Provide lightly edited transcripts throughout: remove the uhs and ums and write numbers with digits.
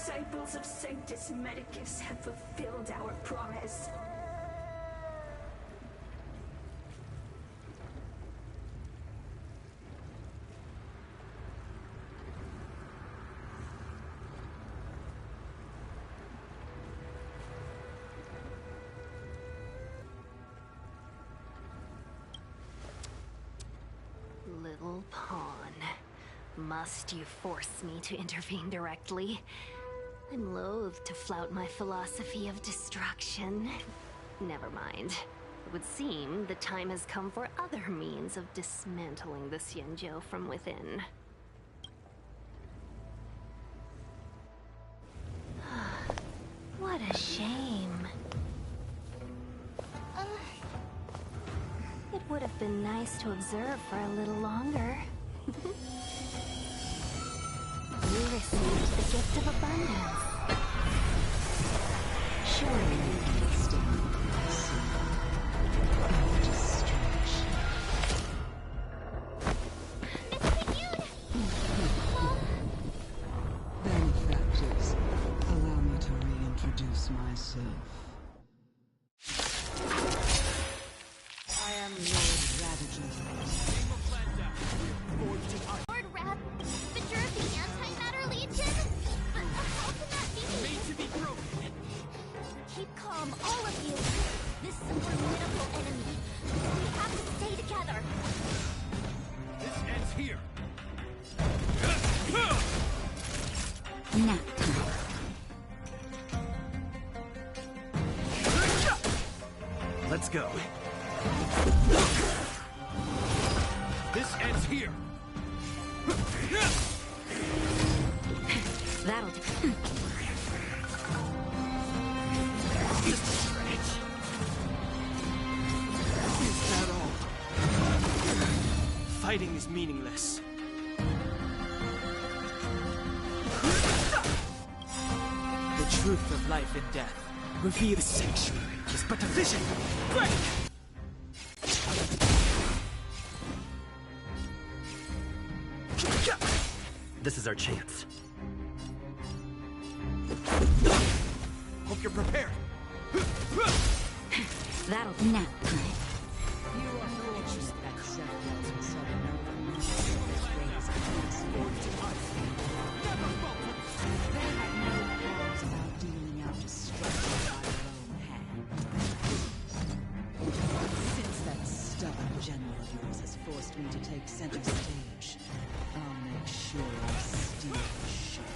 disciples of Sanctus Medicus have fulfilled our promise. Little pawn. Must you force me to intervene directly? I'm loath to flout my philosophy of destruction. Never mind. It would seem the time has come for other means of dismantling the Xianzhou from within. What a shame. It would have been nice to observe for a little longer. You received the gift of abundance. Surely you can still Benefactors, allow me to reintroduce myself. I am Lord Ravager. Lord Ravager of the Antimatter Legion? But how can that be? Made to be broken. Keep calm, all of you. This is a formidable enemy. We have to stay together. This ends here. Nap time. Let's go. This ends here. That'll do. Just a stretch. Is that all? Fighting is meaningless. The truth of life and death. Reveal the sanctuary is but a vision. Break! This is our chance. Hope you're prepared. That'll do. Nap time. You are fortunate that Sephiroth and Southern Nova ways against Never falter! They have no qualms about dealing out destruction by their own hand. Since that stubborn general of yours has forced me to take center stage, I'll make sure I steal the show.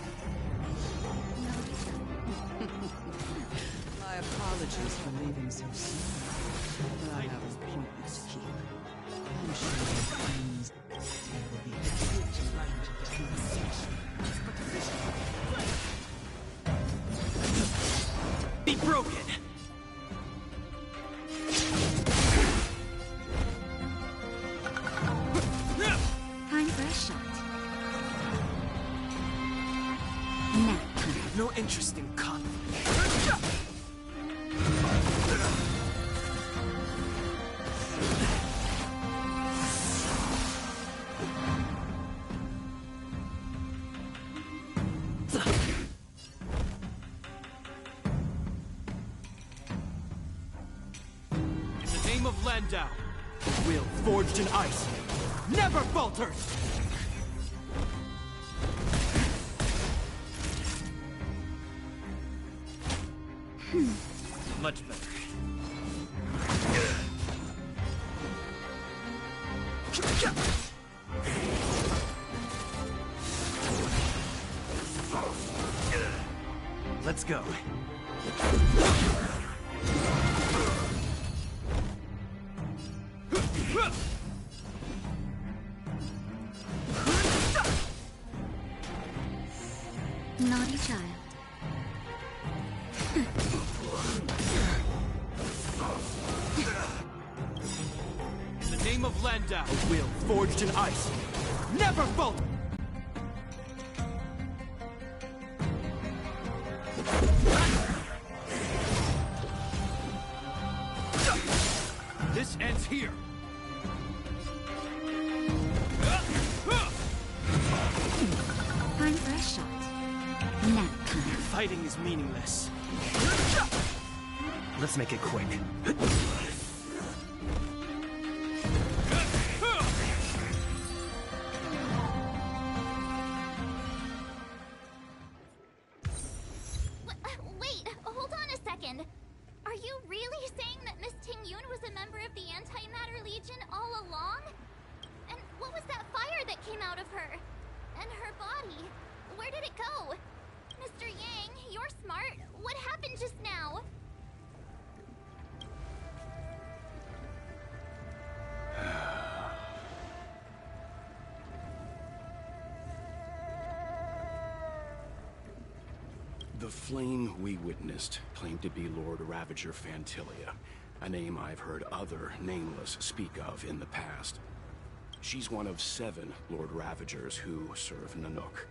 My apologies for leaving so soon, but I have an appointment to keep. I'm sure it means there will be a trip to run to the conversation. Be broken! Time for a shot. Nap time. No interest in conflict. In the name of Landau, will forged in ice never falters! Much better. Let's go. Naughty child. In the name of Landau, a will forged in ice never falter! This ends here. Time for a shot. Nap time. Fighting is meaningless. Let's make it quick. Wait, hold on a second. Are you really saying that Miss Ting-Yun was a member of the Antimatter Legion all along? And what was that fire that came out of her? And her body? Where did it go? Mr. Yang, you're smart. What happened just now? The flame we witnessed claimed to be Lord Ravager Fantilia, a name I've heard other Nameless speak of in the past. She's one of 7 Lord Ravagers who serve Nanook,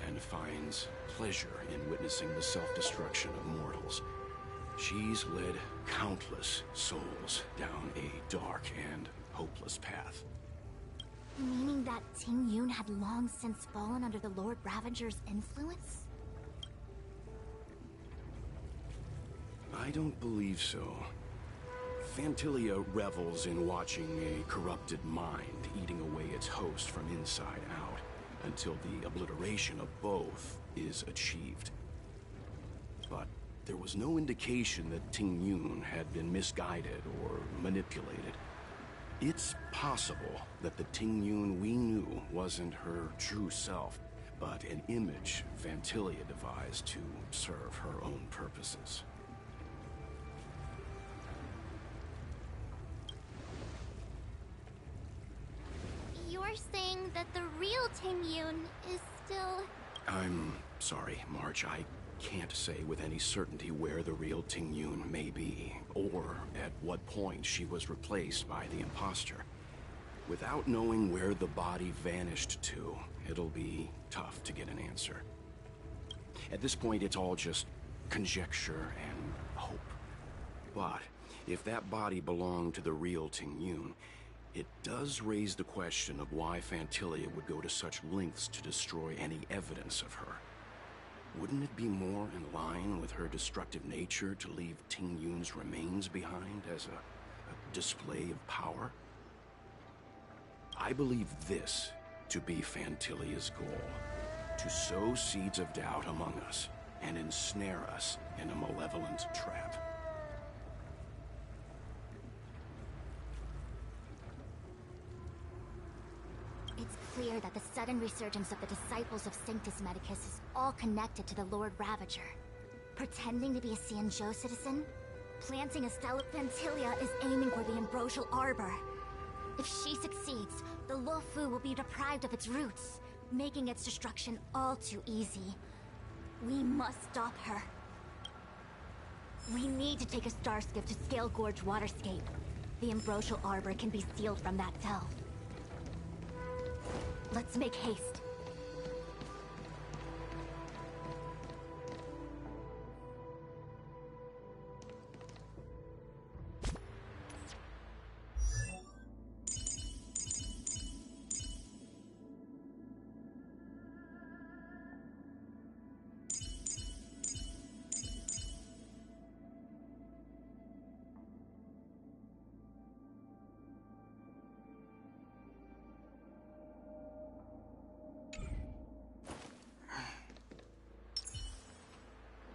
and finds pleasure in witnessing the self-destruction of mortals. She's led countless souls down a dark and hopeless path. Meaning that Ting-Yun had long since fallen under the Lord Ravager's influence? I don't believe so. Fantilia revels in watching a corrupted mind eating away its host from inside out, until the obliteration of both is achieved. But there was no indication that Ting-Yun had been misguided or manipulated. It's possible that the Ting-Yun we knew wasn't her true self, but an image Fantilia devised to serve her own purposes. You're saying that the real Ting-Yun is still... I'm sorry, March. I can't say with any certainty where the real Ting-Yun may be, or at what point she was replaced by the imposter. Without knowing where the body vanished to, it'll be tough to get an answer. At this point, it's all just conjecture and hope. But if that body belonged to the real Ting-Yun, it does raise the question of why Fantilia would go to such lengths to destroy any evidence of her. Wouldn't it be more in line with her destructive nature to leave Ting-Yun's remains behind as a display of power? I believe this to be Fantilia's goal: to sow seeds of doubt among us and ensnare us in a malevolent trap. It's clear that the sudden resurgence of the disciples of Sanctus Medicus is all connected to the Lord Ravager. Pretending to be a Xianzhou citizen? Planting a stele Fantilia is aiming for the Ambrosial Arbor. If she succeeds, the Luofu will be deprived of its roots, making its destruction all too easy. We must stop her. We need to take a star skiff to Scale Gorge Waterscape. The Ambrosial Arbor can be sealed from that delve. Let's make haste.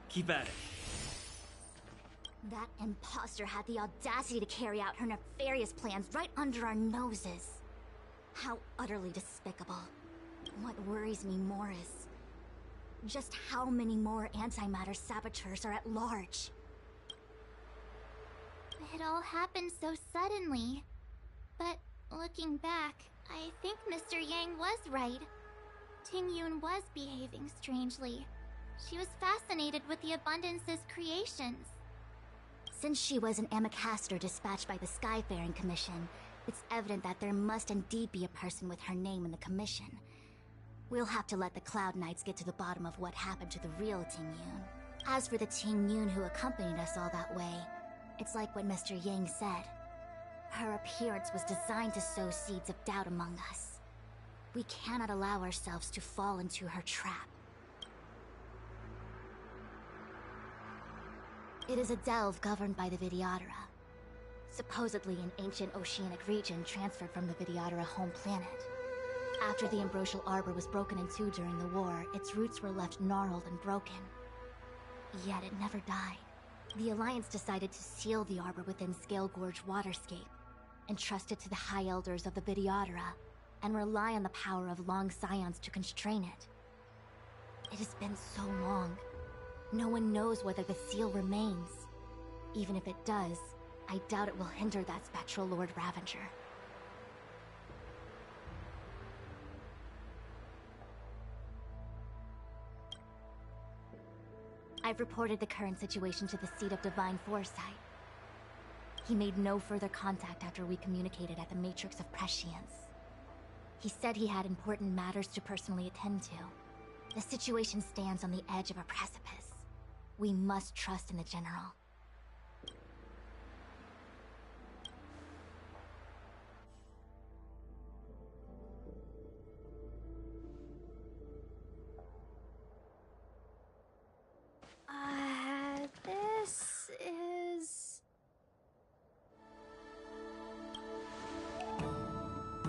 Keep at it. That imposter had the audacity to carry out her nefarious plans right under our noses. How utterly despicable. What worries me more is just how many more antimatter saboteurs are at large. It all happened so suddenly. But looking back, I think Mr. Yang was right. Ting-Yun was behaving strangely. She was fascinated with the Abundance's creations. Since she was an Amicastor dispatched by the Skyfaring Commission, it's evident that there must indeed be a person with her name in the Commission. We'll have to let the Cloud Knights get to the bottom of what happened to the real Ting-Yun. As for the Ting-Yun who accompanied us all that way, it's like what Mr. Yang said. Her appearance was designed to sow seeds of doubt among us. We cannot allow ourselves to fall into her trap. It is a delve governed by the Vidyadhara. Supposedly an ancient oceanic region transferred from the Vidyadhara home planet. After the Ambrosial Arbor was broken in two during the war, its roots were left gnarled and broken. Yet it never died. The Alliance decided to seal the arbor within Scale Gorge waterscape, entrust it to the High Elders of the Vidyadhara, and rely on the power of long scions to constrain it. It has been so long. No one knows whether the seal remains. Even if it does, I doubt it will hinder that spectral Lord Ravager. I've reported the current situation to the Seat of Divine Foresight. He made no further contact after we communicated at the Matrix of Prescience. He said he had important matters to personally attend to. The situation stands on the edge of a precipice. We must trust in the General. This is...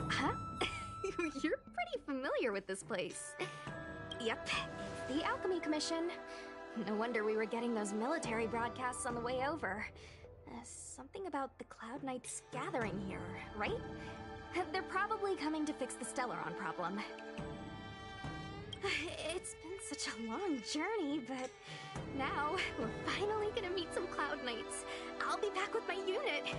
Huh? You're pretty familiar with this place. Yep, it's the Alchemy Commission. No wonder we were getting those military broadcasts on the way over. Something about the Cloud Knights gathering here, right? They're probably coming to fix the Stellaron problem. It's been such a long journey, but now we're finally gonna meet some Cloud Knights. I'll be back with my unit.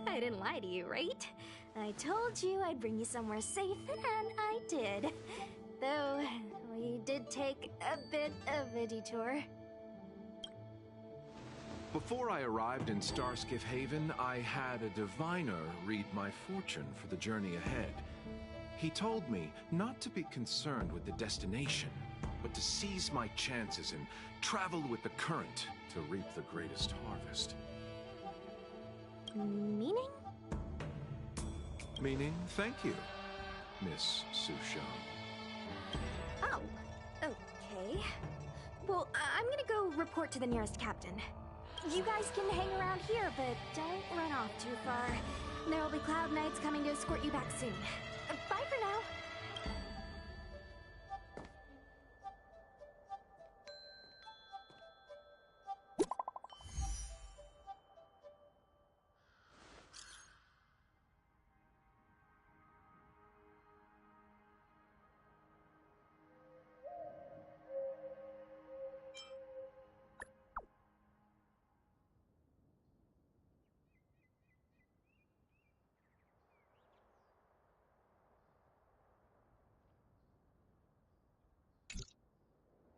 I didn't lie to you, right? I told you I'd bring you somewhere safe, and I did. Though, we did take a bit of a detour. Before I arrived in Starskiff Haven, I had a diviner read my fortune for the journey ahead. He told me not to be concerned with the destination, but to seize my chances and travel with the current to reap the greatest harvest. Meaning? Meaning, thank you, Miss Susha. Oh, okay. Well, I'm gonna go report to the nearest captain. You guys can hang around here, but don't run off too far. There'll be Cloud Knights coming to escort you back soon. Bye for now.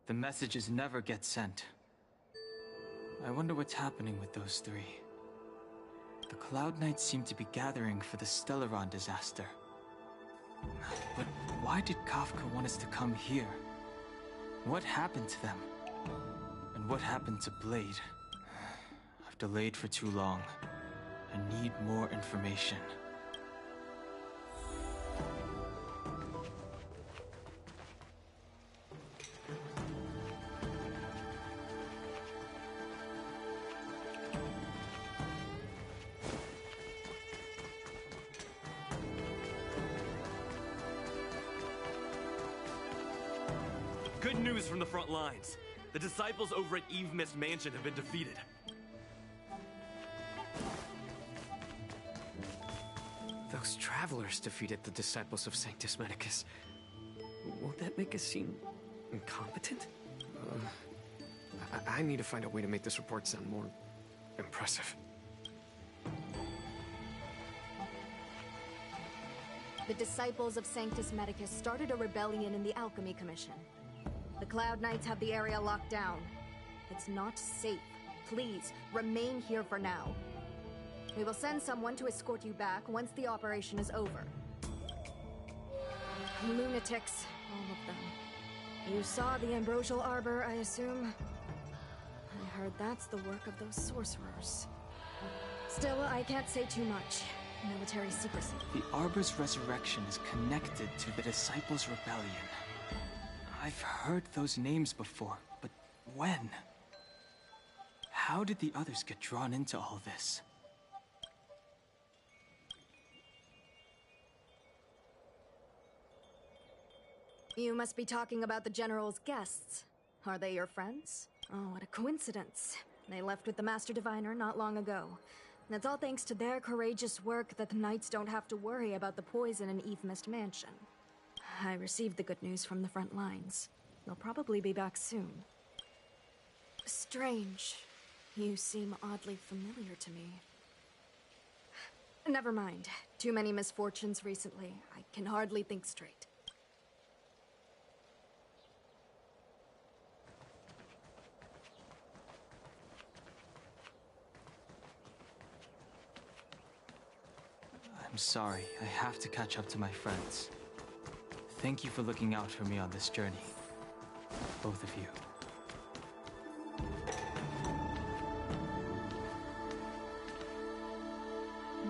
The messages never get sent. I wonder what's happening with those three. The Cloud Knights seem to be gathering for the Stellaron disaster. But why did Kafka want us to come here? What happened to them? And what happened to Blade? I've delayed for too long. I need more information. Good news from the front lines. The disciples over at Eve Mist Mansion have been defeated. Those travelers defeated the disciples of Sanctus Medicus. Won't that make us seem incompetent? I need to find a way to make this report sound more impressive. The disciples of Sanctus Medicus started a rebellion in the Alchemy Commission. The Cloud Knights have the area locked down. It's not safe. Please, remain here for now. We will send someone to escort you back once the operation is over. Lunatics, all of them. You saw the Ambrosial Arbor, I assume? I heard that's the work of those sorcerers. Still, I can't say too much. military secrecy. The Arbor's resurrection is connected to the Disciples' rebellion. I've heard those names before, but when? How did the others get drawn into all this? You must be talking about the General's guests. Are they your friends? Oh, what a coincidence. They left with the Master Diviner not long ago. And it's all thanks to their courageous work that the Knights don't have to worry about the poison in Eve Mist Mansion. I received the good news from the front lines. They'll probably be back soon. Strange. You seem oddly familiar to me. Never mind. Too many misfortunes recently. I can hardly think straight. I'm sorry. I have to catch up to my friends. Thank you for looking out for me on this journey. Both of you.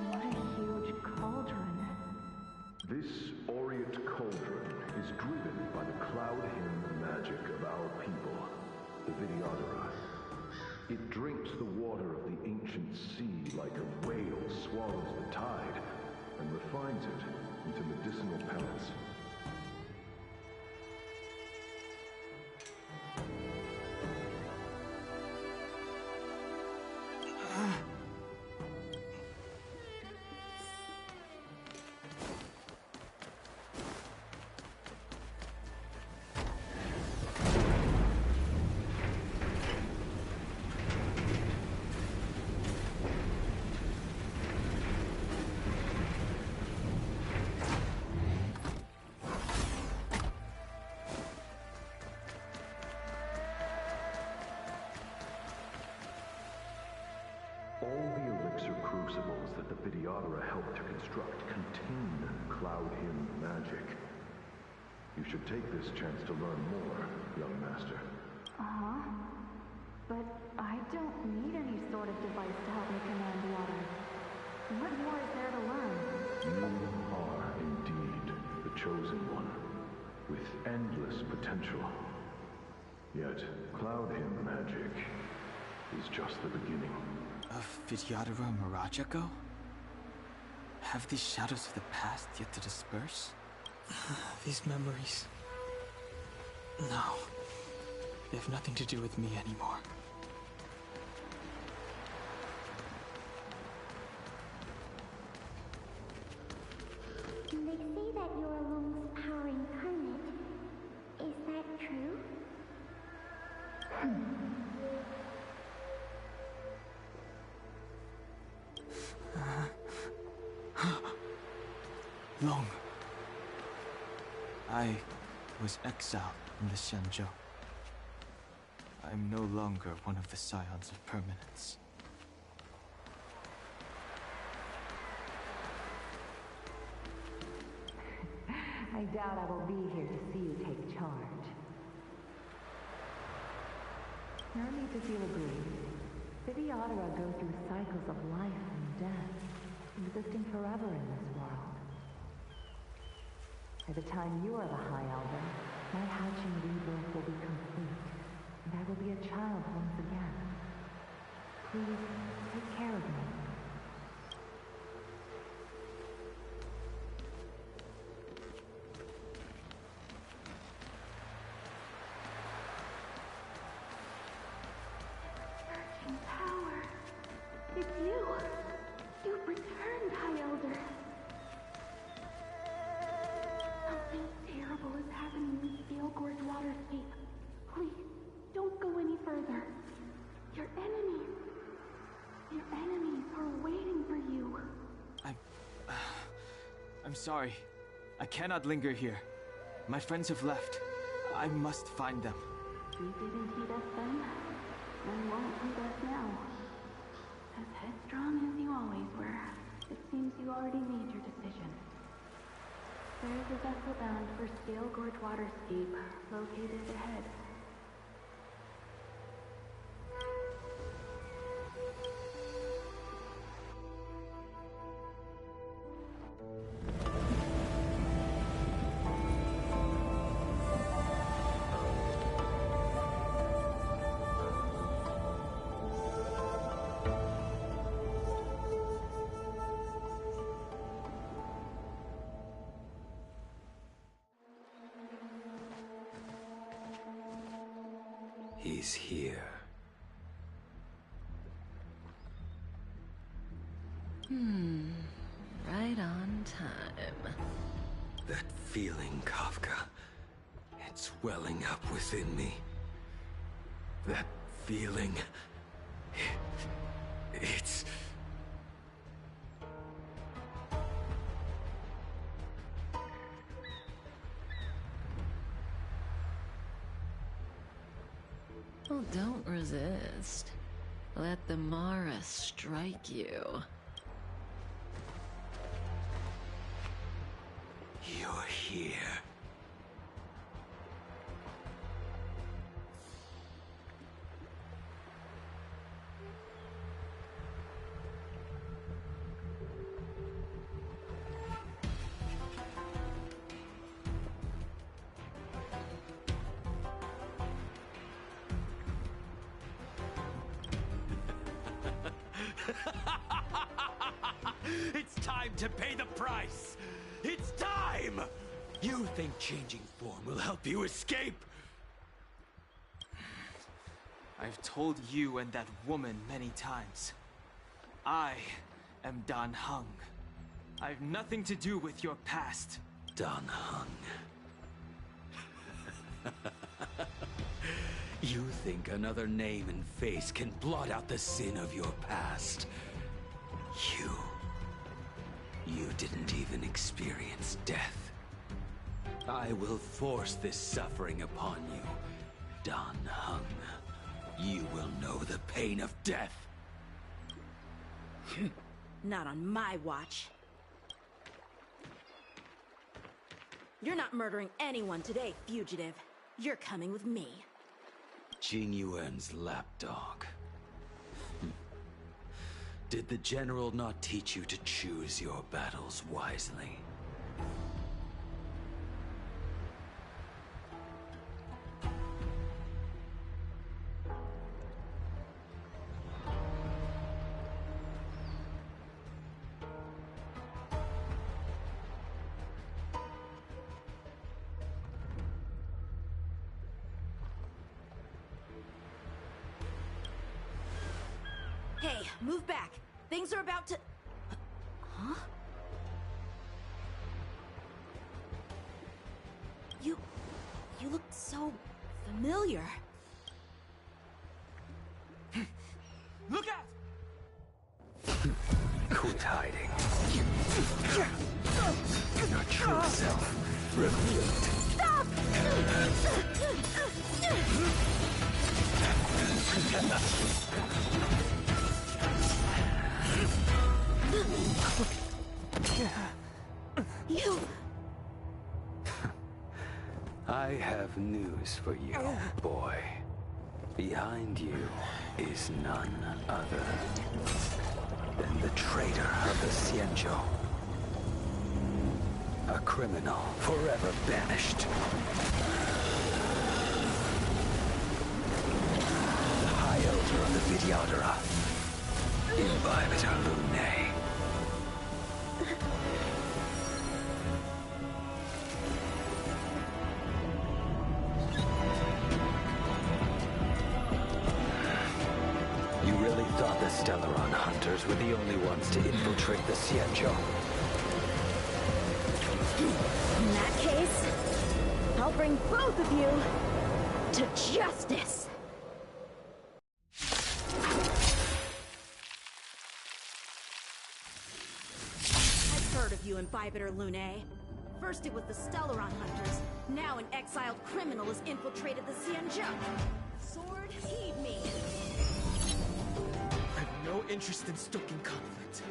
What a huge cauldron. This aureate cauldron is driven by the cloud hymn magic of our people, the Vidyadhara. It drinks the water of the ancient sea like a whale swallows the tide, and refines it into medicinal pellets. All the elixir crucibles that the Vidyadhara helped to construct contain cloud hymn magic. You should take this chance to learn more, young master. Uh-huh. But I don't need any sort of device to help me command water. What more is there to learn? You are indeed the chosen one, with endless potential. Yet, cloud hymn magic is just the beginning. Of Vidyadhara Mirajago? Have these shadows of the past yet to disperse? These memories... No. They have nothing to do with me anymore. They say that you're Lung's power incarnate. Is that true? Long. I was exiled from the Xianzhou. I'm no longer one of the Scions of Permanence. I doubt I will be here to see you take charge. No need to feel aggrieved. Vidyadhara go through cycles of life and death, existing forever in this world. By the time you are the High Elder, my hatching rebirth will be complete, and I will be a child once again. Please, take care of me. Searching power. It's you. You've returned, High Elder. Something terrible is happening in Steel Gorge Waterscape. Please, don't go any further. Your enemies are waiting for you. I'm sorry. I cannot linger here. My friends have left. I must find them. You didn't heed us then, and won't heed us now. As headstrong as you always were, it seems you already made your decision. There is a vessel bound for Steel Gorge Waterscape, located ahead. He's here. Right on time. That feeling, Kafka. It's welling up within me. That feeling... It's... Well, don't resist. Let the Mara strike you. You're here. It's time to pay the price! It's time! You think changing form will help you escape? I've told you and that woman many times. I am Dan Heng. I've nothing to do with your past. Dan Heng. You think another name and face can blot out the sin of your past? You didn't even experience death. I will force this suffering upon you, Dan Heng. You will know the pain of death. Not on my watch. You're not murdering anyone today, fugitive. You're coming with me. Jing Yuan's lapdog. Did the general not teach you to choose your battles wisely? Hey, move back. Things are about to... Huh? You look so familiar. Look out! Quit hiding. Your true self revealed. Stop! You... I have news for you, boy. Behind you is none other than the traitor of the Xianzhou. A criminal forever banished. The High Elder of the Vidyadhara. Imbibitor Lunae. You really thought the Stellaron hunters were the only ones to infiltrate the Xianzhou? In that case, I'll bring both of you to justice! I've heard of you, Imbibitor Lunae. First it was the Stellaron hunters, now an exiled criminal has infiltrated the Xianzhou. Sword, heed me! I have no interest in stoking conflict.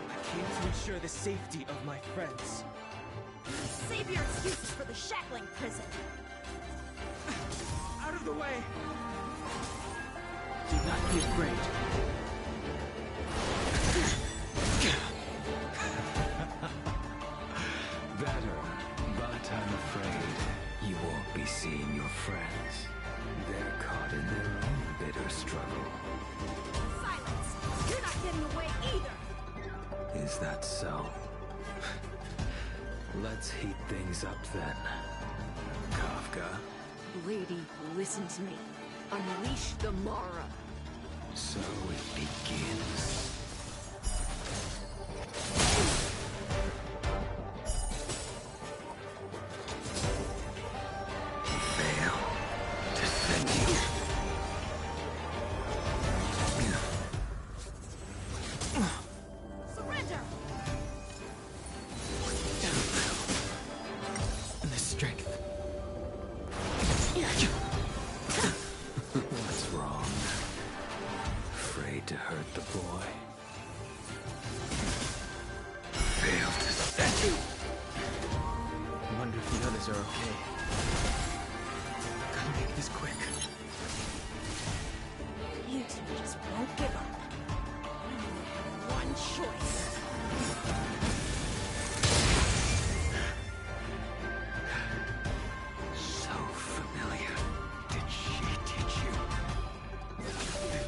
I came to ensure the safety of my friends. Save your excuses for the shackling prison! Out of the way! Do not be afraid. Better, but I'm afraid you won't be seeing your friends. They're caught in their own bitter struggle. Silence! You're not getting away either! Is that so? Let's heat things up then. Kafka? Lady, listen to me. Unleash the Mara. So it begins. Fail to send you. Surrender! And the strength. What's wrong? Afraid to hurt the boy? Failed to send you. I wonder if the others are okay. Gotta make this quick. You two just won't give up. One choice. So familiar. Did she teach you?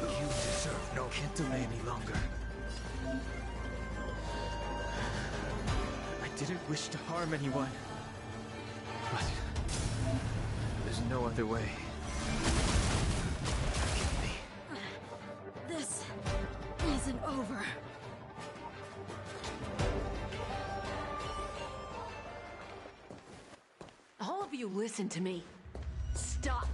You deserve no. Can't delay any longer. I didn't wish to harm anyone. But there's no other way. Forgive me. This isn't over. All of you listen to me. Stop.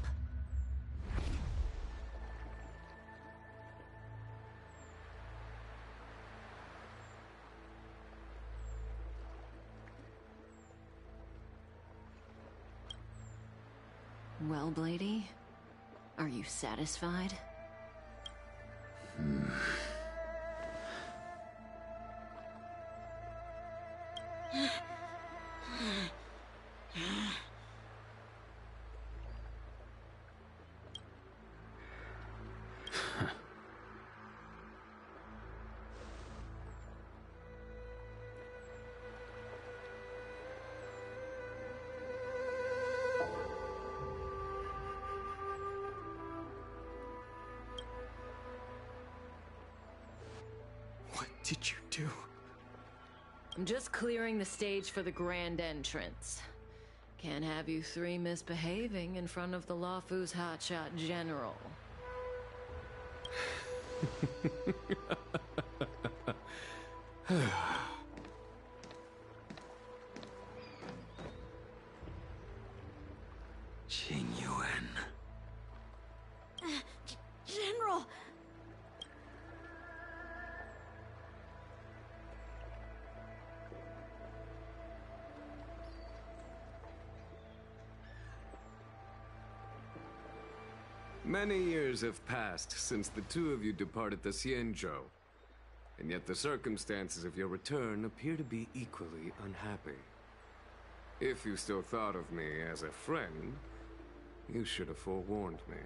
Well, Blady, are you satisfied? What did you do? I'm just clearing the stage for the grand entrance. Can't have you three misbehaving in front of the Lafu's hotshot general. Qing Yuan. General! Many years have passed since the two of you departed the Xianzhou, and yet the circumstances of your return appear to be equally unhappy. If you still thought of me as a friend, you should have forewarned me.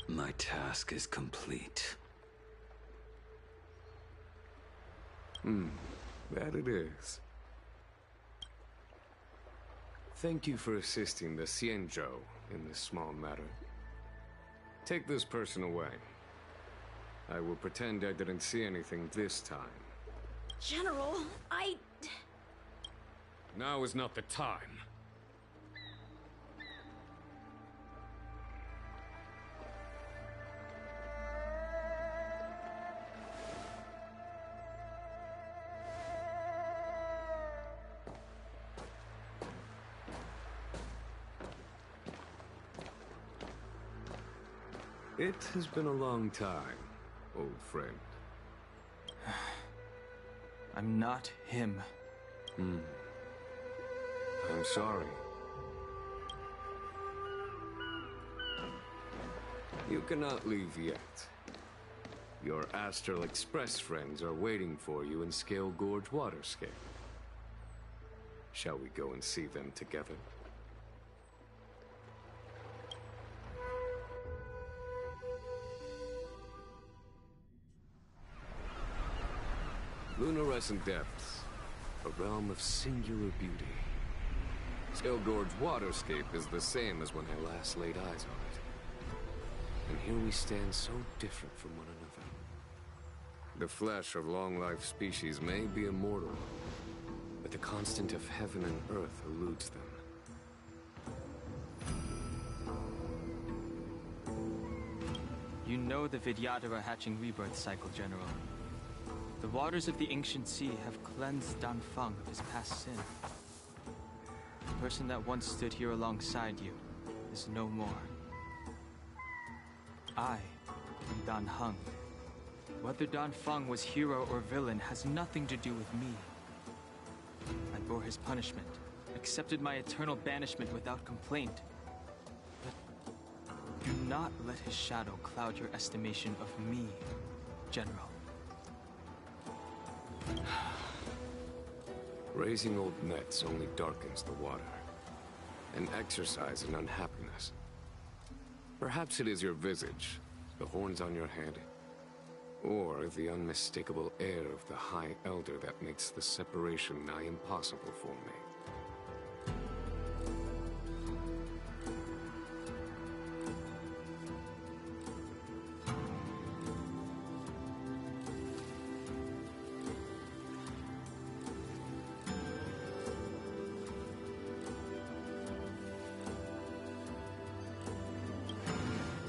My task is complete. That it is. Thank you for assisting the Xianzhou in this small matter. Take this person away. I will pretend I didn't see anything this time. General, Now is not the time. It has been a long time, old friend. I'm not him. I'm sorry. You cannot leave yet. Your Astral Express friends are waiting for you in Scale Gorge Waterscape. Shall we go and see them together? Luminescent Depths, a realm of singular beauty. Scale Gorge Waterscape is the same as when I last laid eyes on it. And here we stand so different from one another. The flesh of long-life species may be immortal, but the constant of heaven and earth eludes them. You know the Vidyadhara hatching rebirth cycle, General. The waters of the ancient sea have cleansed Danfeng of his past sin. The person that once stood here alongside you is no more. I am Dan Heng. Whether Danfeng was hero or villain has nothing to do with me. I bore his punishment, accepted my eternal banishment without complaint. Do not let his shadow cloud your estimation of me, General. Raising old nets only darkens the water. An exercise in unhappiness. Perhaps it is your visage, the horns on your head, or the unmistakable air of the High Elder that makes the separation nigh impossible for me.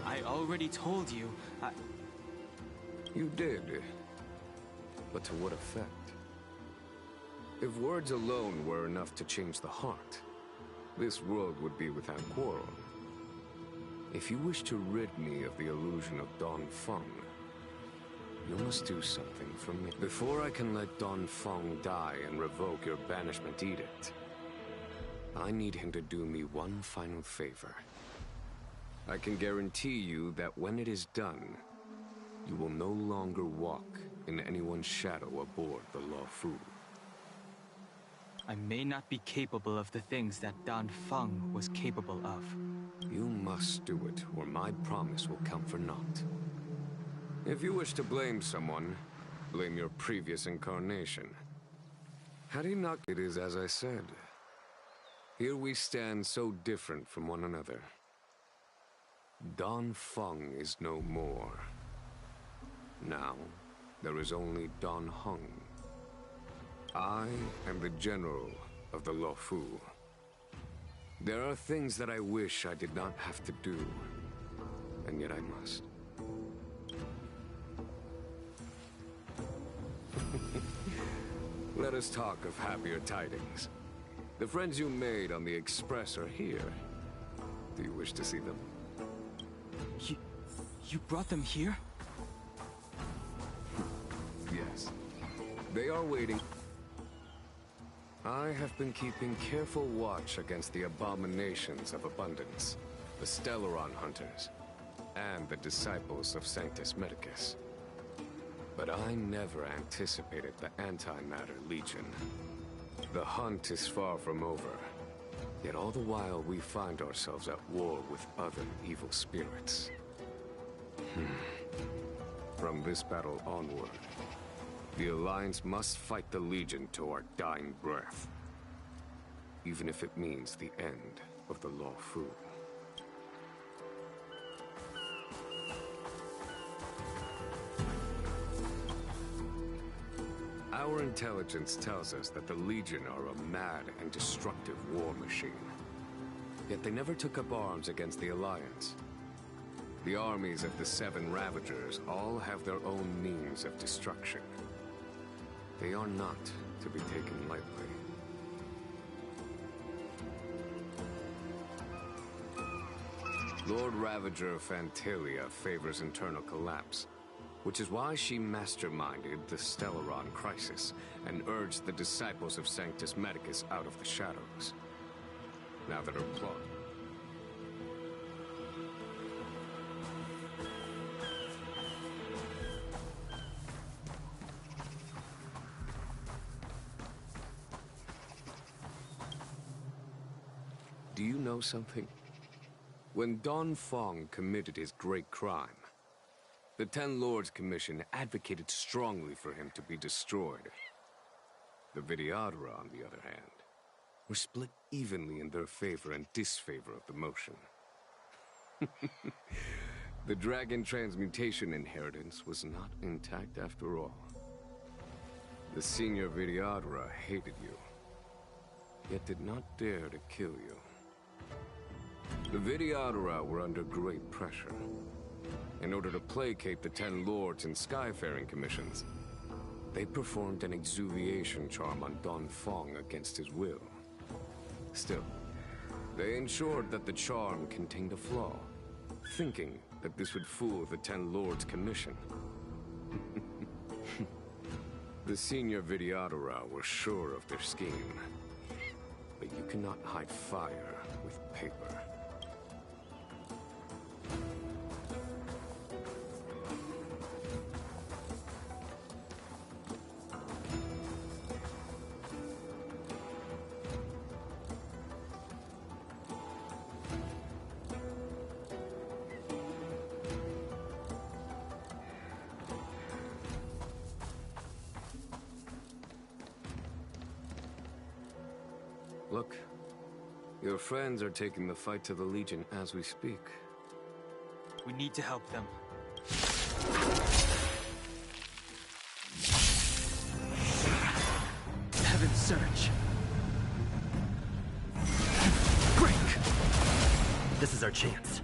I already told you, You did. But to what effect? If words alone were enough to change the heart, this world would be without quarrel. If you wish to rid me of the illusion of Danfeng, you must do something for me. Before I can let Danfeng die and revoke your banishment edict, I need him to do me one final favor. I can guarantee you that when it is done, you will no longer walk in anyone's shadow aboard the Luofu. I may not be capable of the things that Danfeng was capable of. You must do it, or my promise will count for naught. If you wish to blame someone, blame your previous incarnation. Had he not, it is as I said. Here we stand so different from one another. Danfeng is no more. Now, there is only Dan Heng. I am the general of the Luofu. There are things that I wish I did not have to do, and yet I must. Let us talk of happier tidings. The friends you made on the Express are here. Do you wish to see them? You brought them here? Yes. They are waiting. I have been keeping careful watch against the abominations of abundance, the Stellaron hunters, and the disciples of Sanctus Medicus. But I never anticipated the Antimatter Legion. The hunt is far from over, yet all the while we find ourselves at war with other evil spirits. From this battle onward, the Alliance must fight the Legion to our dying breath, even if it means the end of the Luofu. Our intelligence tells us that the Legion are a mad and destructive war machine. Yet they never took up arms against the Alliance. The armies of the Seven Ravagers all have their own means of destruction. They are not to be taken lightly. Lord Ravager Fantalia favors internal collapse, which is why she masterminded the Stellaron crisis and urged the disciples of Sanctus Medicus out of the shadows. Now that her plot... Do you know something? When Danfeng committed his great crime, the Ten Lords Commission advocated strongly for him to be destroyed. The Vidyadhara, on the other hand, were split evenly in their favor and disfavor of the motion. The Dragon Transmutation inheritance was not intact after all. The senior Vidyadhara hated you, yet did not dare to kill you. The Vidyadhara were under great pressure. In order to placate the 10 lords and skyfaring commissions, they performed an exuviation charm on Don Fong against his will. Still, they ensured that the charm contained a flaw, thinking that this would fool the 10 lords' commission. The senior Vidyadhara were sure of their scheme. But you cannot hide fire with paper. Look, your friends are taking the fight to the Legion as we speak. We need to help them. Heaven's Surge. Break! This is our chance.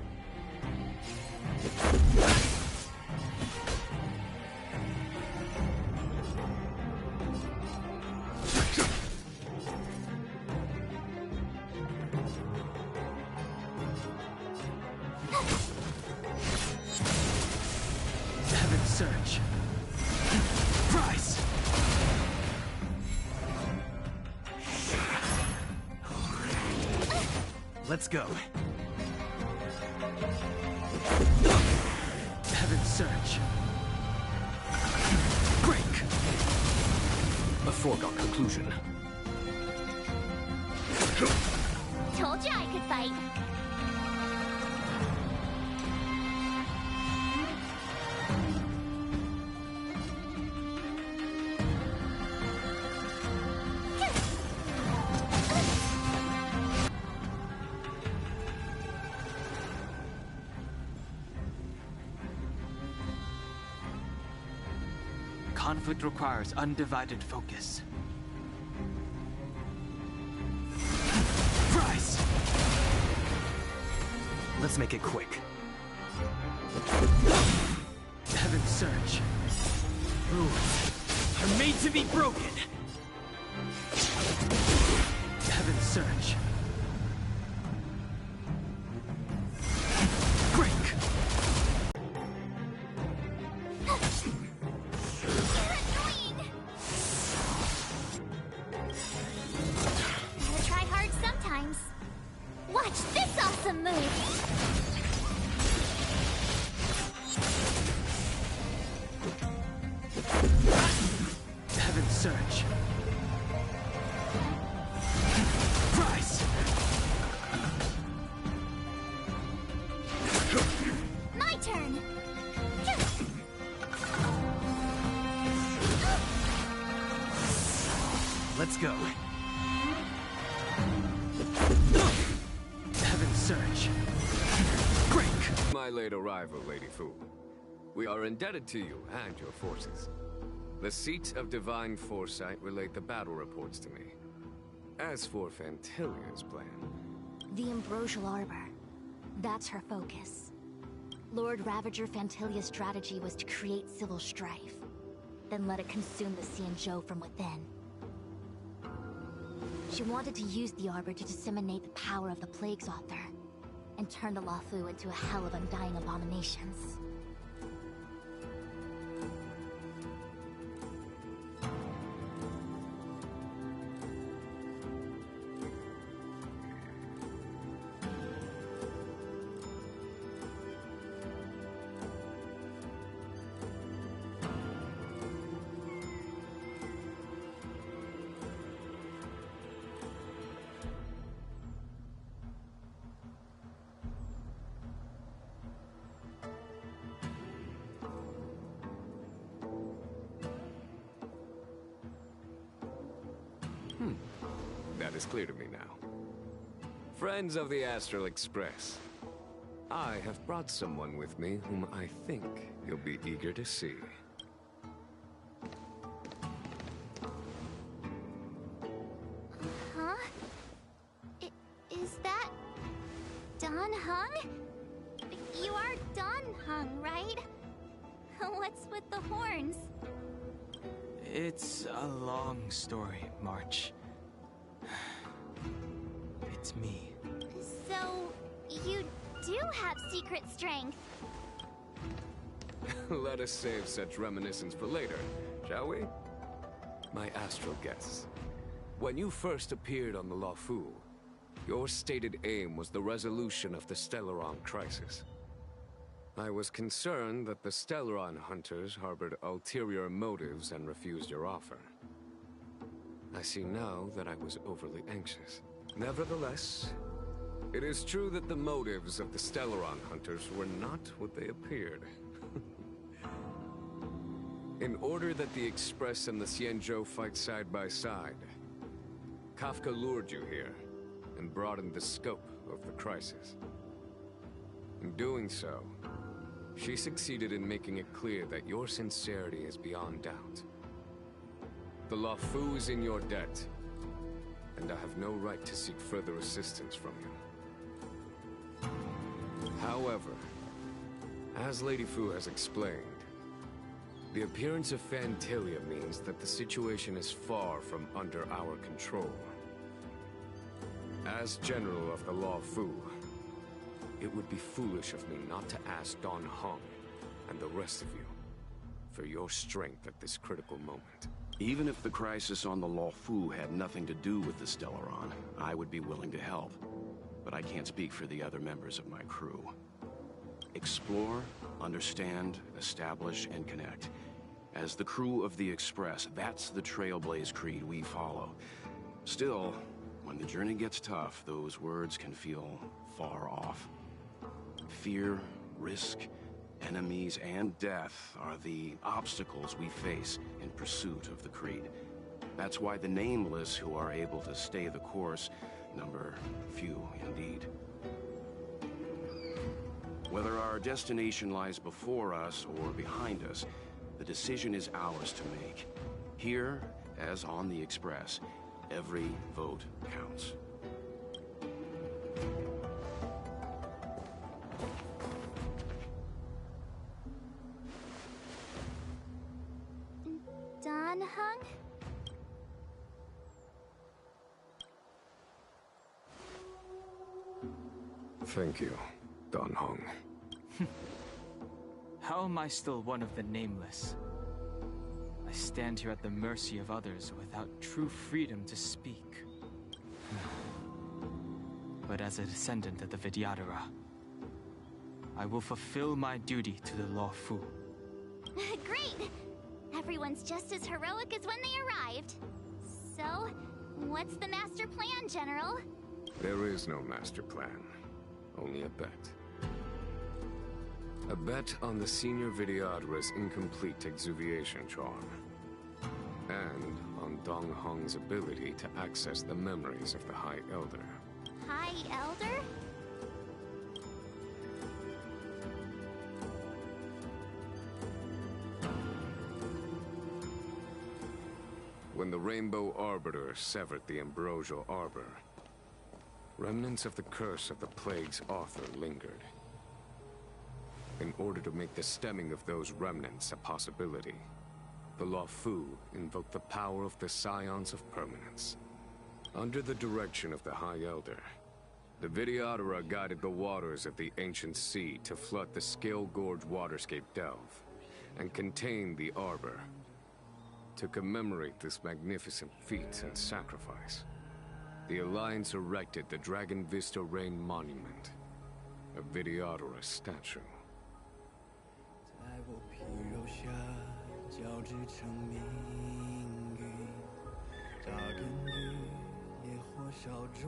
Surge. Rise! Let's go. Heaven's Surge. Break! A foregone conclusion. Told you I could fight. Conflict requires undivided focus. Rise! Let's make it quick. Heaven's Surge. Rules are made to be broken. Heaven's Surge. Break! Gotta try hard sometimes. Watch this awesome move! Heaven's Surge. Rise! My turn! Let's go. Heaven's Surge. Break! My late arrival, Lady Fu. We are indebted to you and your forces. The seats of divine foresight relate the battle reports to me. As for Fantilia's plan... The Ambrosial Arbor. That's her focus. Lord Ravager Fantilia's strategy was to create civil strife, then let it consume the Xianzhou from within. She wanted to use the Arbor to disseminate the power of the Plague's author, and turn the Luofu into a hell of undying abominations. That is clear to me now. Friends of the Astral Express, I have brought someone with me whom I think you'll be eager to see. Huh? Don Hung? You are Don Hung, right? What's with the horns? It's a long story, March. It's me. So, you do have secret strength. Let us save such reminiscence for later, shall we? My astral guess. When you first appeared on the Lawfu, your stated aim was the resolution of the Stellaron crisis. I was concerned that the Stellaron hunters harbored ulterior motives and refused your offer. I see now that I was overly anxious. Nevertheless, it is true that the motives of the Stellaron hunters were not what they appeared. In order that the Express and the Xianzhou fight side by side, Kafka lured you here and broadened the scope of the crisis. In doing so, she succeeded in making it clear that your sincerity is beyond doubt. The Lawfu is in your debt, and I have no right to seek further assistance from you. However, as Lady Fu has explained, the appearance of Phantilia means that the situation is far from under our control. As General of the Lawfu, it would be foolish of me not to ask Don Hung and the rest of you for your strength at this critical moment. Even if the crisis on the Lawfu had nothing to do with the Stellaron, I would be willing to help. But I can't speak for the other members of my crew. Explore, understand, establish, and connect. As the crew of the Express, that's the Trailblaze creed we follow. Still, when the journey gets tough, those words can feel far off. Fear, risk, enemies, and death are the obstacles we face in pursuit of the creed. That's why the nameless who are able to stay the course number few indeed. Whether our destination lies before us or behind us, the decision is ours to make. Here, as on the Express, every vote counts. Don Hung? Thank you, Don Hung. How am I still one of the nameless? I stand here at the mercy of others without true freedom to speak. But as a descendant of the Vidyadhara, I will fulfill my duty to the Lawfu. Great! Everyone's just as heroic as when they arrived. So, what's the master plan, General? There is no master plan, only a bet. A bet on the Senior Vidyadhara's incomplete exuviation charm. And on Dong Hong's ability to access the memories of the High Elder. High Elder? When the Rainbow Arbiter severed the Ambrosial Arbor, remnants of the curse of the Plague's author lingered. In order to make the stemming of those remnants a possibility, the Lawfu invoked the power of the Scions of Permanence. Under the direction of the High Elder, the Vidyadhara guided the waters of the ancient sea to flood the Scale Gorge waterscape delve and contain the Arbor. To commemorate this magnificent feat and sacrifice, the Alliance erected the Dragon Vista Rain Monument, a Vidyadhara statue. 在我皮肉下交织成命运，扎根于烈火烧灼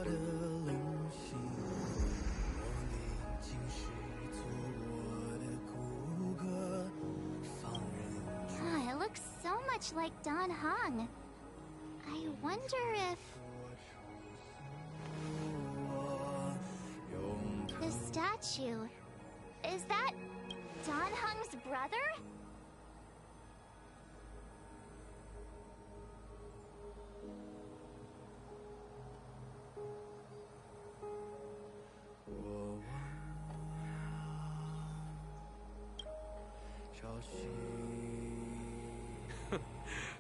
的灵性。我宁静是做我的骨骼，放任。 It looks so much like Don Hung. I wonder if... The statue... Is that Don Hung's brother?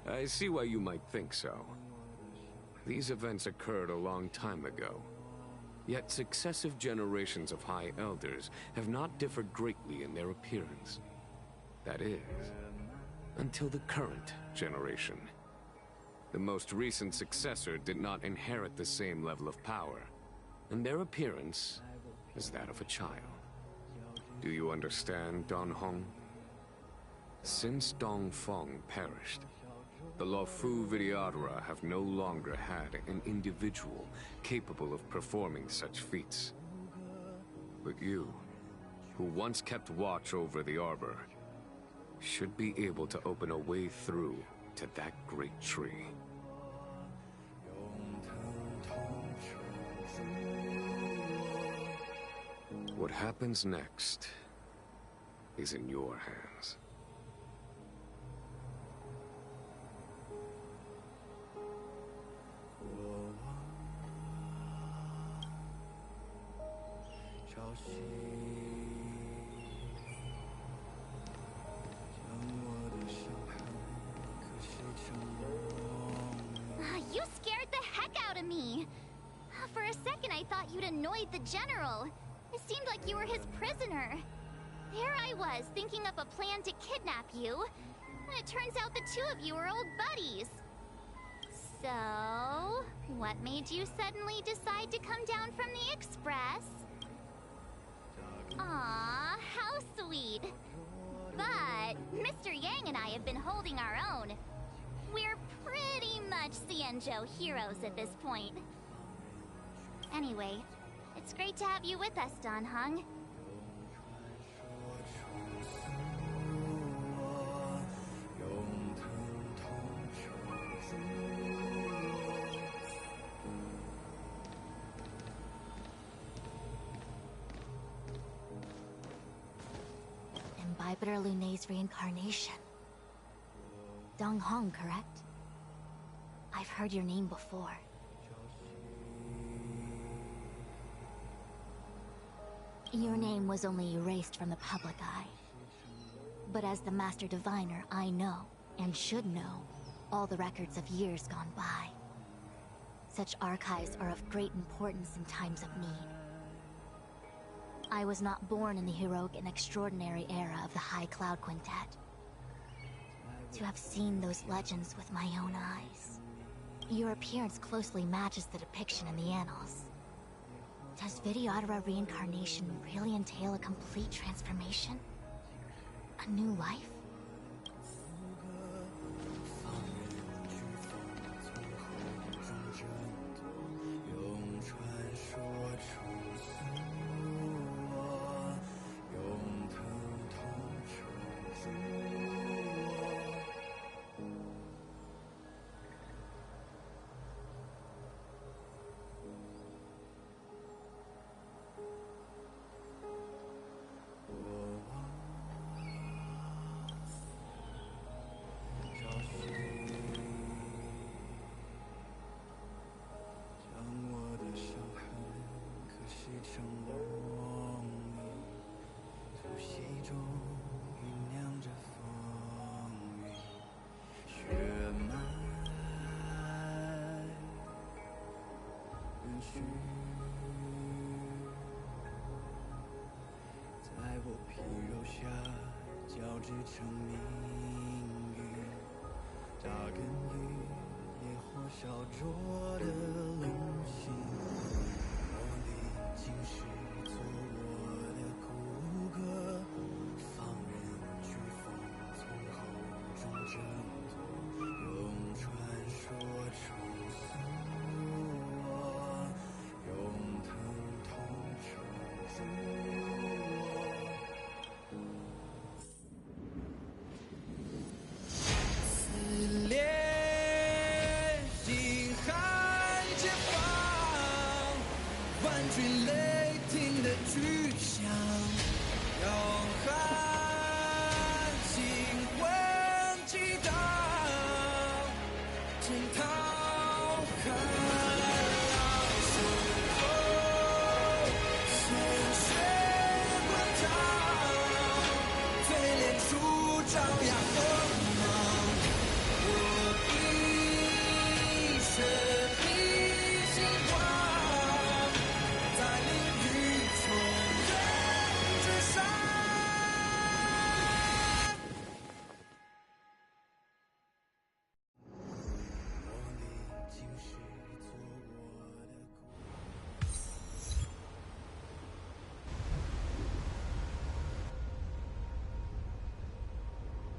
I see why you might think so. These events occurred a long time ago. Yet successive generations of High Elders have not differed greatly in their appearance. That is, until the current generation. The most recent successor did not inherit the same level of power, and their appearance is that of a child. Do you understand, Don Hong? Since Dong Feng perished, the Luofu Videodora have no longer had an individual capable of performing such feats. But you, who once kept watch over the arbor, should be able to open a way through to that great tree. What happens next is in your hands. You scared the heck out of me! For a second I thought you'd annoyed the General. It seemed like you were his prisoner. There I was, thinking up a plan to kidnap you. And it turns out the two of you are old buddies. So, what made you suddenly decide to come down from the Express? Aw, how sweet. But Mr. Yang and I have been holding our own. We're pretty much Xianzhou heroes at this point. Anyway, it's great to have you with us, Don Hung. Imbibitor Lunay's reincarnation. Dong Hong, correct? I've heard your name before. Your name was only erased from the public eye. But as the Master Diviner, I know, and should know, all the records of years gone by. Such archives are of great importance in times of need. I was not born in the heroic and extraordinary era of the High Cloud Quintet. To have seen those legends with my own eyes. Your appearance closely matches the depiction in the annals. Does Videodora reincarnation really entail a complete transformation? A new life?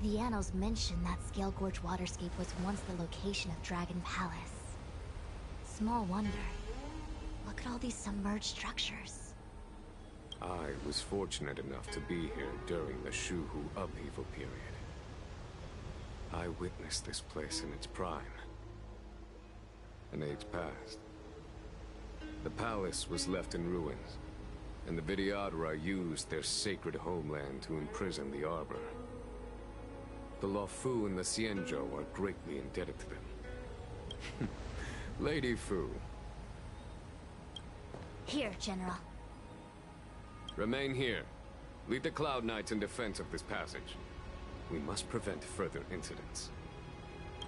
The annals mention that Scale Gorge waterscape was once the location of Dragon Palace. Small wonder. Look at all these submerged structures. I was fortunate enough to be here during the Shuhu upheaval period. I witnessed this place in its prime. An age passed. The palace was left in ruins, and the Vidyadhara used their sacred homeland to imprison the Arbor. The Luofu and the Xianzhou are greatly indebted to them. Lady Fu. Here, General. Remain here. Lead the Cloud Knights in defense of this passage. We must prevent further incidents.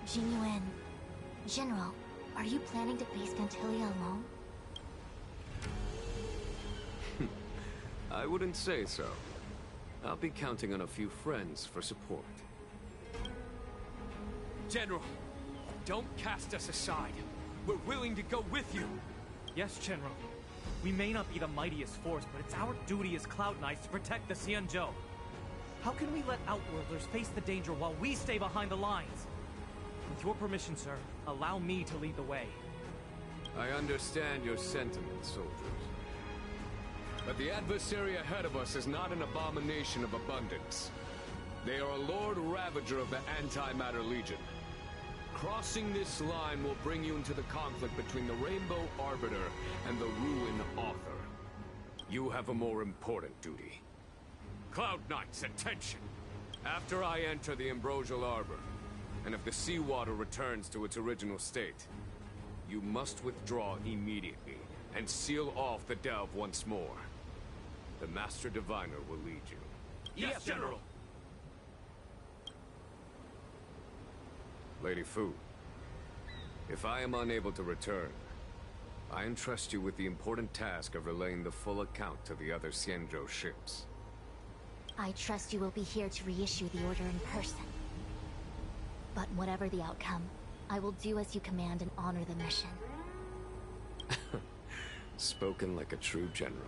Jinyuan. General, are you planning to face Gantilia alone? I wouldn't say so. I'll be counting on a few friends for support. General, don't cast us aside. We're willing to go with you. Yes, General. We may not be the mightiest force, but it's our duty as Cloud Knights to protect the Xianzhou. How can we let Outworlders face the danger while we stay behind the lines? With your permission, sir, allow me to lead the way. I understand your sentiments, soldiers. But the adversary ahead of us is not an abomination of abundance. They are a Lord Ravager of the Antimatter Legion. Crossing this line will bring you into the conflict between the Rainbow Arbiter and the Ruin Author. You have a more important duty. Cloud Knights, attention! After I enter the Ambrosial Arbor, and if the seawater returns to its original state, you must withdraw immediately and seal off the delve once more. The Master Diviner will lead you. Yes, General! Lady Fu, if I am unable to return, I entrust you with the important task of relaying the full account to the other Xianzhou ships. I trust you will be here to reissue the order in person. But whatever the outcome, I will do as you command and honor the mission. Spoken like a true general.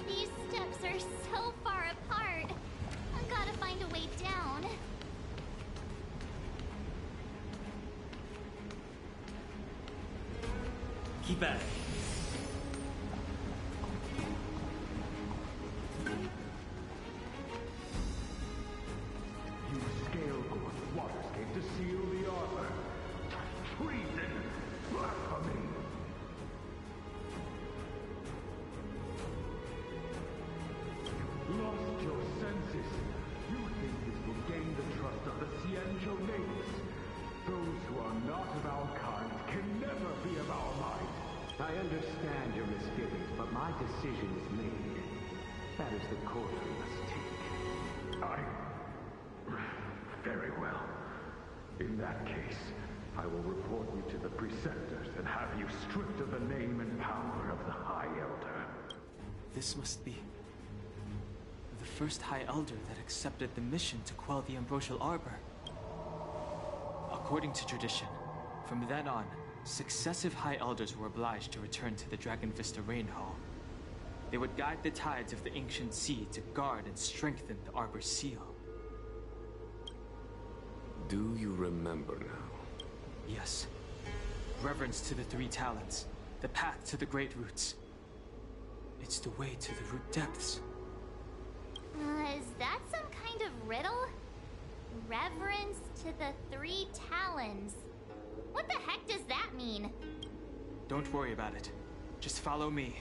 These steps are so far apart. I've got to find a way down. Keep at it. Use Scale Gorge waterscape to seal the arbor. Treason! Blasphemy! Lost your senses. You think this will gain the trust of the Xianzhou natives. Those who are not of our kind can never be of our mind. I understand your misgivings, but my decision is made. That is the course we must take. Very well. In that case, I will report you to the Preceptors and have you stripped of the name and power of the High Elder. This must be the first High Elder that accepted the mission to quell the Ambrosial Arbor. According to tradition, from then on, successive High Elders were obliged to return to the Dragon Vista Rain Hall. They would guide the tides of the ancient sea to guard and strengthen the Arbor's seal. Do you remember now? Yes. Reverence to the Three Talents, the path to the Great Roots. It's the way to the root depths. Is that some kind of riddle? Reverence to the Three Talons. What the heck does that mean? Don't worry about it. Just follow me.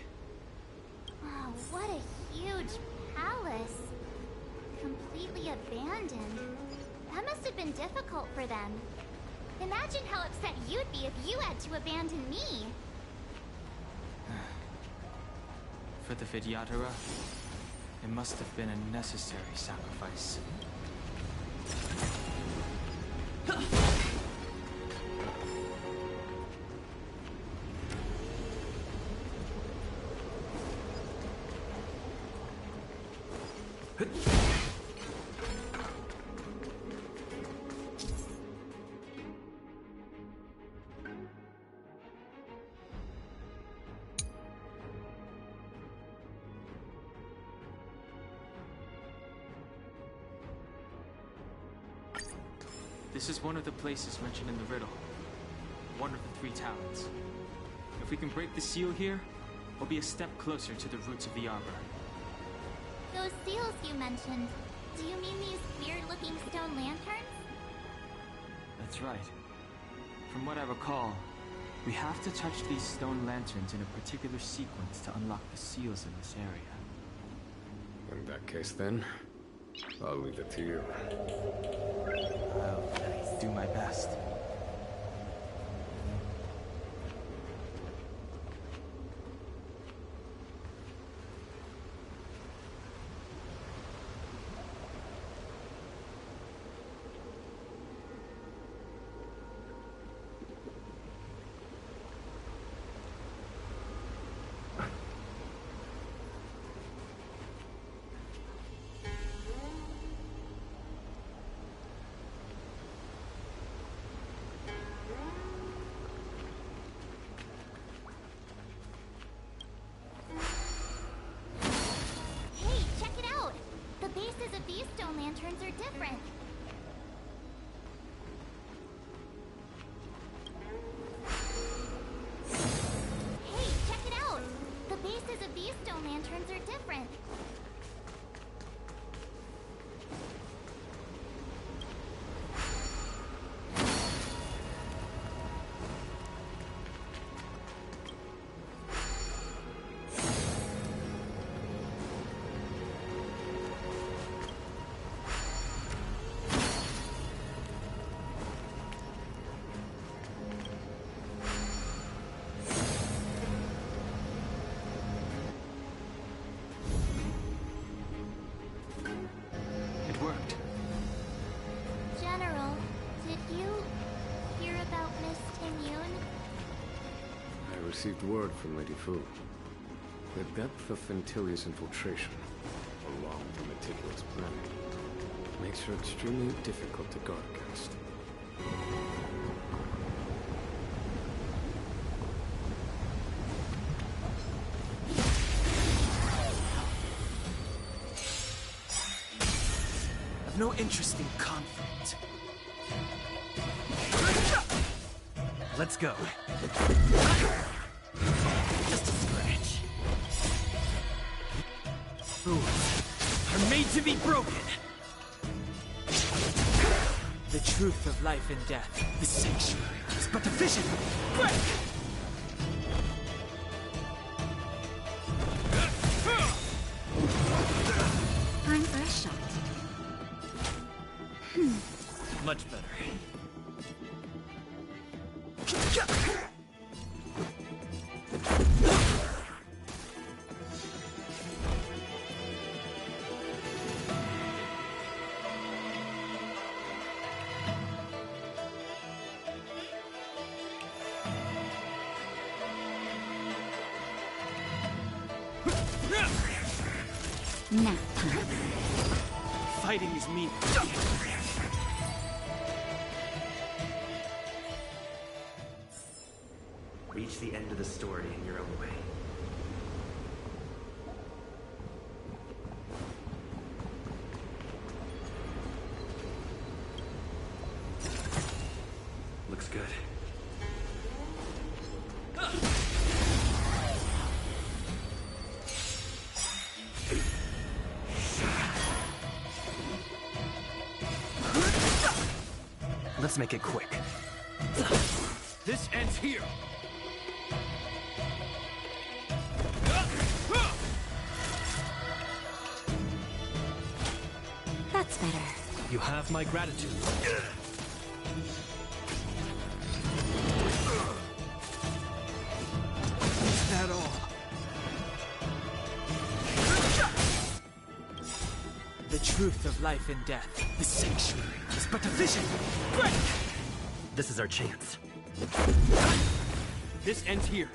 Oh, what a huge palace. Completely abandoned. That must have been difficult for them. Imagine how upset you'd be if you had to abandon me. For the Vidyadhara, It must have been a necessary sacrifice. This is one of the places mentioned in the riddle. One of the 3 talents. If we can break the seal here, we'll be a step closer to the roots of the arbor. Those seals you mentioned, do you mean these weird-looking stone lanterns? That's right. From what I recall, we have to touch these stone lanterns in a particular sequence to unlock the seals in this area. In that case, then, I'll leave it to you. I'll do my best. These stone lanterns are different. Hey, check it out! The bases of these stone lanterns are different. Received word from Lady Fu. The depth of Ventilia's infiltration, along with meticulous planning, makes her extremely difficult to guard against. I've no interest in conflict. Let's go. Just a scratch. Fools are made to be broken. The truth of life and death, the sanctuary, is but a vision. Break! Time for a shot. Much better. Nap time. Fighting is mean. Reach the end of the story in your own way. Looks good. Let's make it quick. This ends here. That's better. You have my gratitude. Is that all? truth of life and death. The sanctuary is but a vision. Break! This is our chance. This ends here.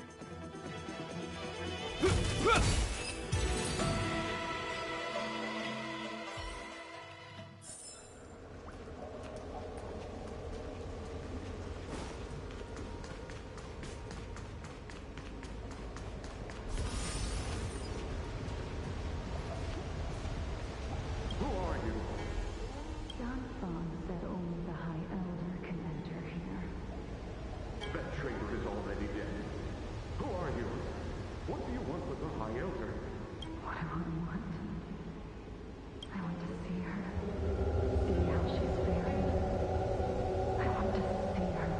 That traitor is already dead. Who are you? What do you want with the High Elder? What do I want? I want to see her. See how she's faring. I want to see her.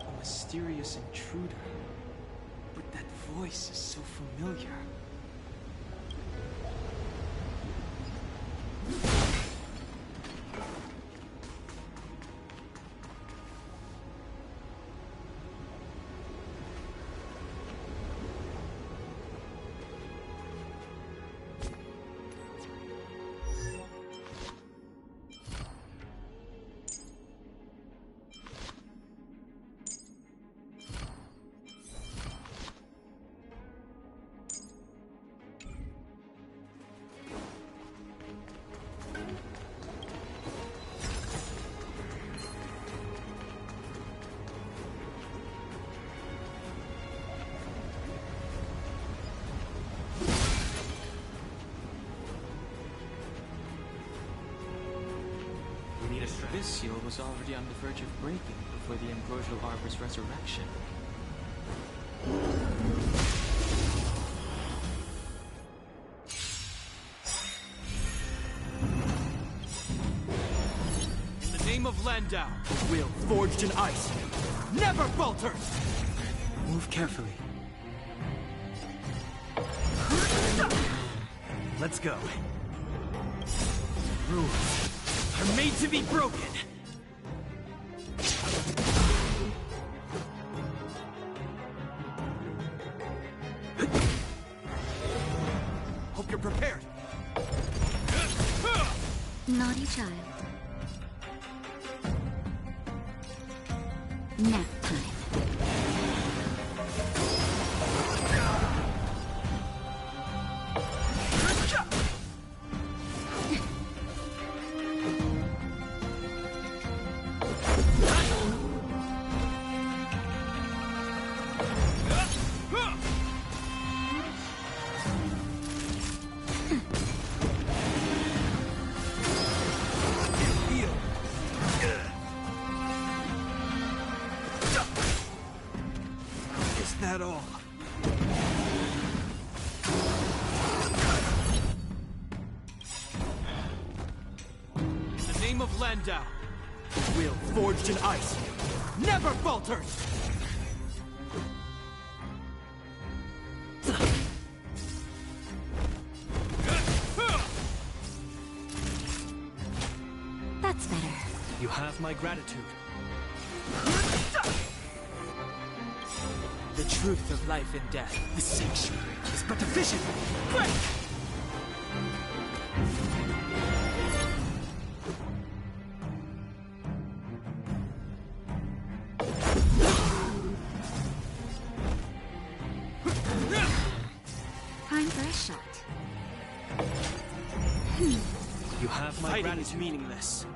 A mysterious intruder. But that voice is so familiar. This seal was already on the verge of breaking before the Ambrosial Arbor's resurrection. In the name of Landau, a will forged in ice never falters! Move carefully. Let's go. Rules are made to be broken. Hope you're prepared. Naughty child. Nap time. That all. In the name of Landau, a will forged in ice never falters! That's better. You have my gratitude. The truth of life and death. The sanctuary is but a vision. Break! Time for a shot. You have my Fighting gratitude. is meaningless.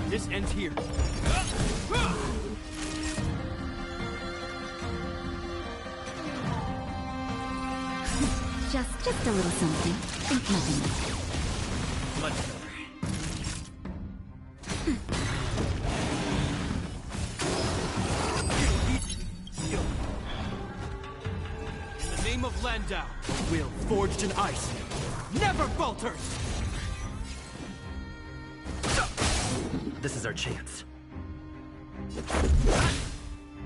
This ends here. Just a little something. Think nothing of it. Much In the name of Landau, a will forged in ice never falters! This is our chance.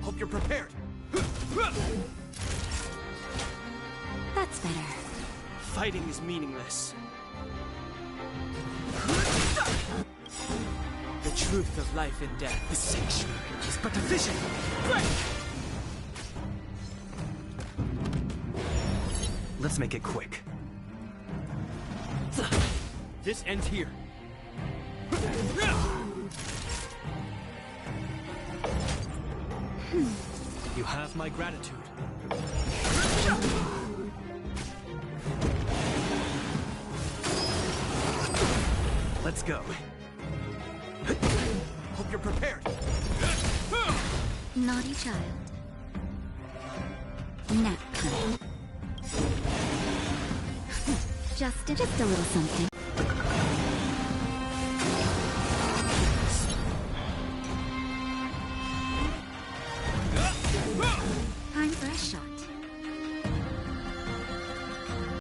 Hope you're prepared. That's better. Fighting is meaningless. The truth of life and death. The sanctuary is but a vision. Break! Let's make it quick. This ends here. You have my gratitude. Let's go. Hope you're prepared. Naughty child. Nap time. Just a little something. Time for a shot.